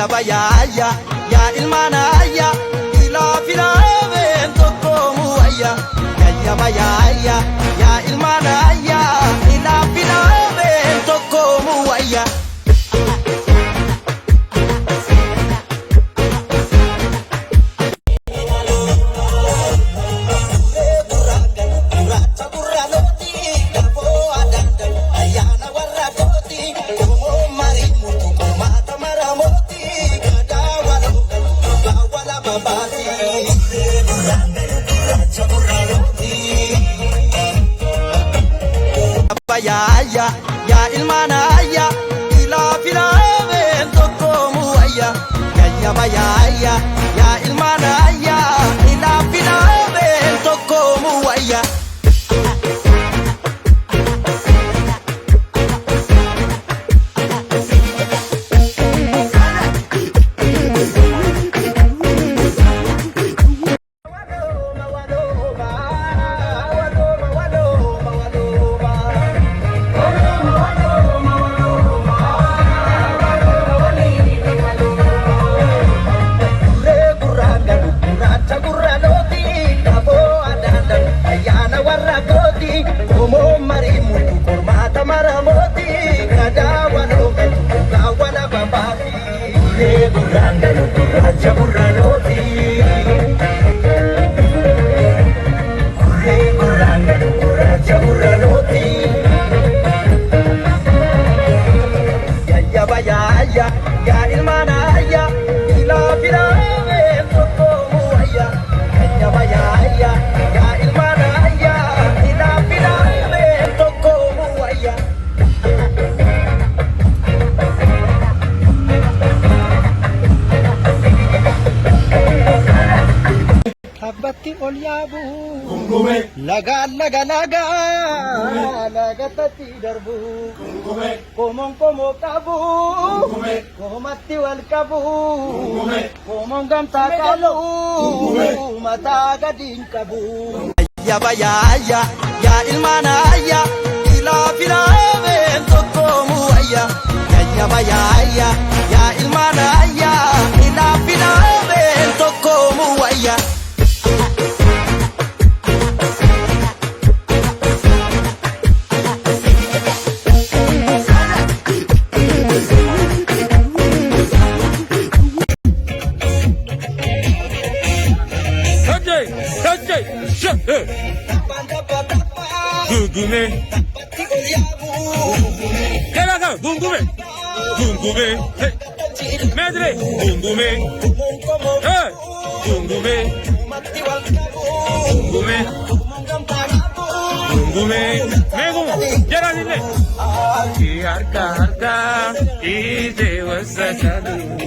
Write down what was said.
Yabayaya, ya ilmanaya, ila filaven tokomu aya. Yabayaya, ya ilmanaya, ila filaven tokomu aya. Yabayaya, ya ilmanaya, ila filaven tokomu aya. Yabayaya, ya ilmanaya, ila filaven tokomu aya. Yabayaya, ya ilmanaya, ila filaven tokomu aya. Yabayaya, ya ilmanaya, ila filaven tokomu aya. Habati olyabu, laga laga laga, laga tati darbu, komong komo kabu, komati wal kabu, komong gamta kalu, mata gading kabu. Yabayaya, ya ilmanaya, ila filaven tokomu aya. Yabayaya, ya ilmanaya, ila filaven tokomu aya. 궁금해. 해라가 궁금해. 궁금해. 매드레 궁금해. 궁금해. 궁금해. 궁금해. 매공 잘하는데. harka 이제 왔어 자두.